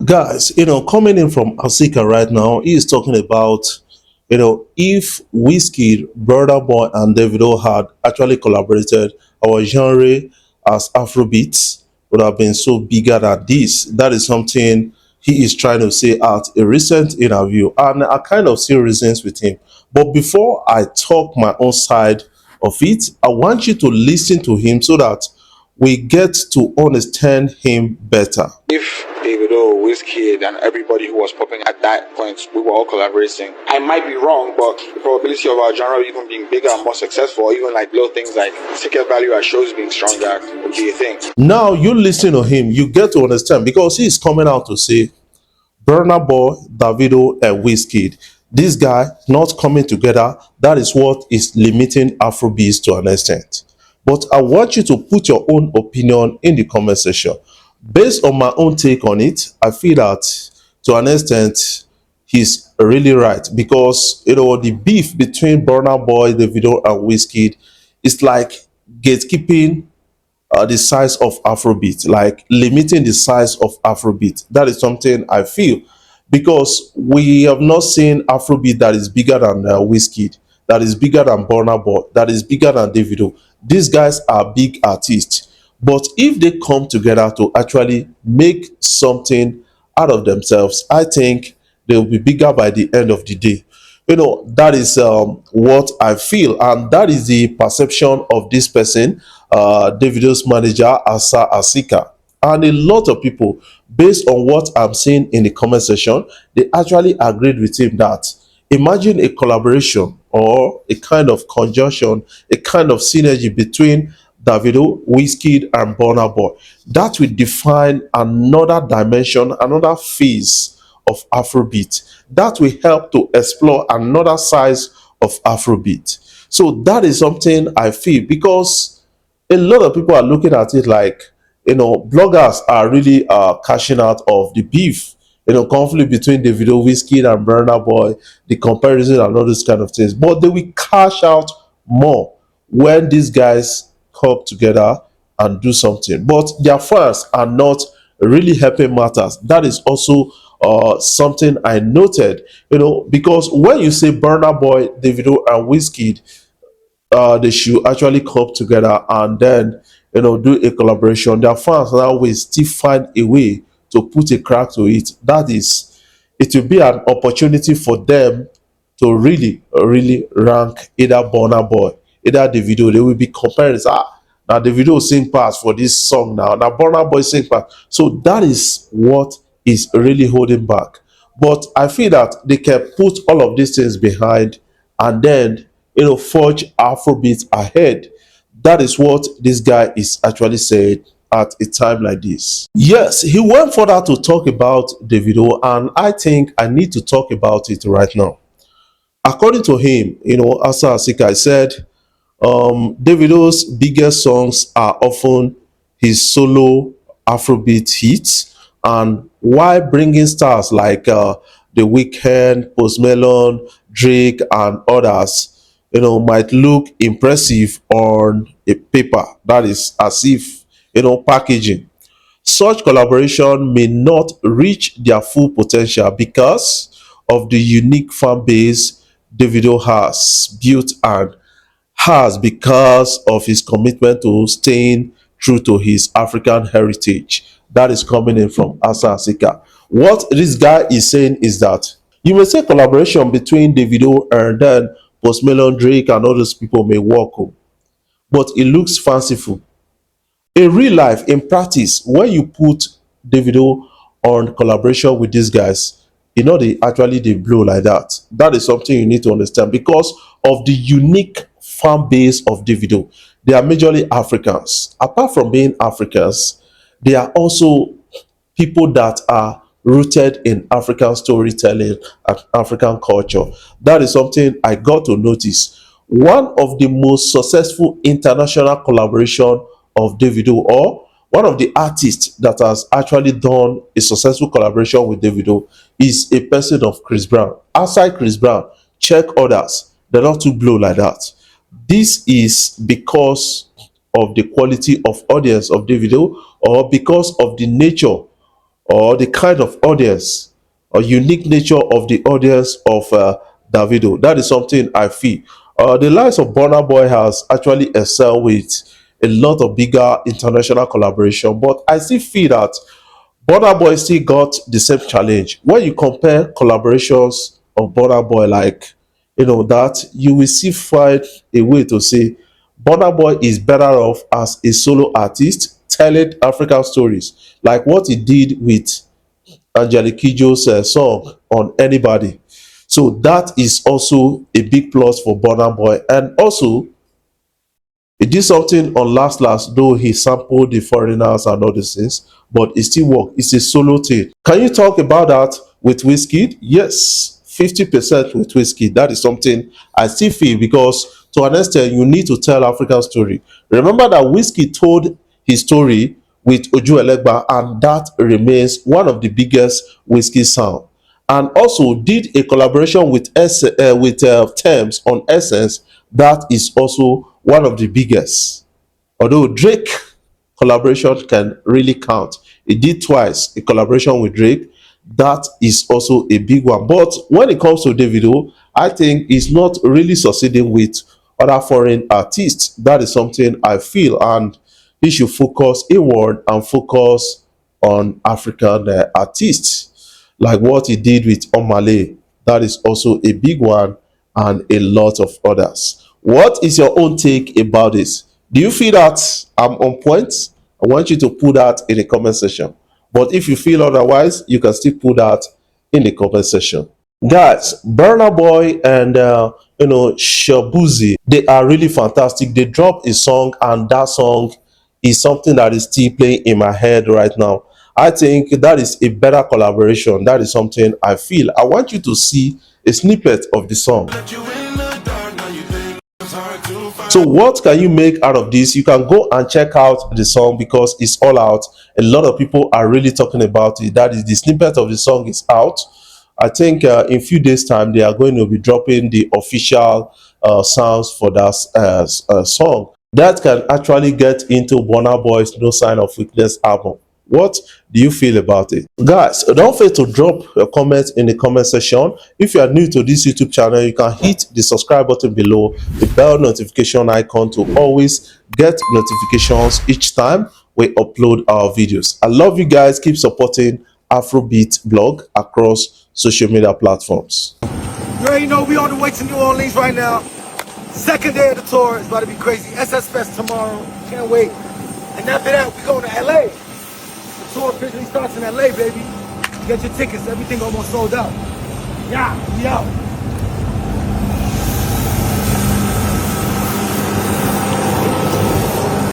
Guys, coming in from Asika right now, he is talking about, if Wizkid, Burna Boy, and Davido had actually collaborated, our genre as Afrobeats would have been so bigger than this. That is something he is trying to say at a recent interview, and I kind of see reasons with him. But before I talk my own side of it, I want you to listen to him so that we get to understand him better. If Davido, Wizkid, and everybody who was popping at that point, we were all collaborating. I might be wrong, but the probability of our genre even being bigger and more successful, or even like little things like ticket value at shows being stronger, would be a thing. Now you listen to him, you get to understand because he is coming out to say Burna Boy, Davido, and Wizkid. This guy not coming together. That is what is limiting Afrobeats to an extent. But I want you to put your own opinion in the comment section. Based on my own take on it, I feel that to an extent he's really right because the beef between Burna Boy, Davido, and Wizkid is like gatekeeping the size of Afrobeat, like limiting the size of Afrobeat. That is something I feel because we have not seen Afrobeat that is bigger than Wizkid, that is bigger than Burna Boy, that is bigger than Davido. These guys are big artists, but if they come together to actually make something out of themselves, I think they will be bigger by the end of the day. That is what I feel, and that is the perception of this person, Davido's manager, Asa Asika. And a lot of people, based on what I'm seeing in the comment section, they actually agreed with him that imagine a collaboration or a kind of conjunction, a kind of synergy between Davido, Wizkid, and Burna Boy. That will define another dimension, another phase of Afrobeat. That will help to explore another size of Afrobeat. So that is something I feel because a lot of people are looking at it like, bloggers are really cashing out of the beef, conflict between Davido, Wizkid, and Burna Boy, the comparison and all those kind of things. But they will cash out more when these guys come together and do something. But their fans are not really helping matters. That is also something I noted, because when you say Burna Boy, Davido, and Wizkid, they should actually come together and then do a collaboration. Their fans now will still find a way to put a crack to it. That is, it will be an opportunity for them to really rank either Burna Boy, either Davido. They will be comparing. Now Davido sing pass for this song now. Now Burna Boy sing pass. So that is what is really holding back. But I feel that they can put all of these things behind and then forge Afrobeat ahead. That is what this guy is actually saying at a time like this. Yes, he went further to talk about Davido, and I think I need to talk about it right now. According to him, Asa Asika said, Davido's biggest songs are often his solo Afrobeat hits, and while bringing stars like The Weeknd, Post Malone, Drake, and others, might look impressive on a paper. That is as if packaging. Such collaboration may not reach their full potential because of the unique fan base Davido has built and has because of his commitment to staying true to his African heritage. That is coming in from Asa Asika. What this guy is saying is that you may say collaboration between Davido and then Post Malone, Drake, and all those people may work, but it looks fanciful. In real life, in practice, when you put Davido on collaboration with these guys, they blow like that. That is something you need to understand because of the unique fan base of Davido. They are majorly Africans. Apart from being Africans, they are also people that are rooted in African storytelling and African culture. That is something I got to notice. One of the most successful international collaboration of Davido, or one of the artists that has actually done a successful collaboration with Davido, is a person of Chris Brown. Outside Chris Brown, check others. They're not too blow like that. This is because of the quality of audience of Davido or because of the nature or the kind of audience or unique nature of the audience of Davido. That is something I feel. The likes of Burna Boy has actually excelled with a lot of bigger international collaboration, but I still feel that Burna Boy still got the same challenge. When you compare collaborations of Burna Boy, like that, you will still find a way to say Burna Boy is better off as a solo artist telling African stories, like what he did with Angelique Kidjo's song on Anybody. So that is also a big plus for Burna Boy. And also, he did something on Last Last, though he sampled the foreigners and all these things, but it still worked. It's a solo thing. Can you talk about that with Wizkid? Yes, 50% with Wizkid. That is something I still feel, because to an extent, you need to tell African story. Remember that Wizkid told his story with Oju Elegba, and that remains one of the biggest Wizkid sound. And also did a collaboration with Thames on Essence. That is also one of the biggest. Although Drake collaboration can really count. He did twice a collaboration with Drake. That is also a big one. But when it comes to Davido, I think he's not really succeeding with other foreign artists. That is something I feel, and he should focus inward and focus on African artists, like what he did with Omale. That is also a big one, and a lot of others. What is your own take about this? Do you feel that I'm on point? I want you to put that in the comment section. But if you feel otherwise, you can still put that in the comment section. Guys, Burna Boy and Shabuzi, they are really fantastic. They dropped a song, and that song is something that is still playing in my head right now. I think that is a better collaboration. That is something I feel. I want you to see a snippet of the song. So what can you make out of this? You can go and check out the song because it's all out. A lot of people are really talking about it. That is, the snippet of the song is out. I think in a few days time they are going to be dropping the official sounds for that song. That can actually get into Burna Boy's No Sign of Weakness album. What do you feel about it? Guys, don't forget to drop your comments in the comment section. If you are new to this YouTube channel, you can hit the subscribe button below, the bell notification icon to always get notifications each time we upload our videos. I love you guys. Keep supporting Afrobeat blog across social media platforms. You already know we on the way to New Orleans right now. Second day of the tour. It's about to be crazy. SS Fest tomorrow. Can't wait. And after that, we going to LA. The tour officially starts in LA, baby. Get your tickets. Everything almost sold out. Yeah, we out.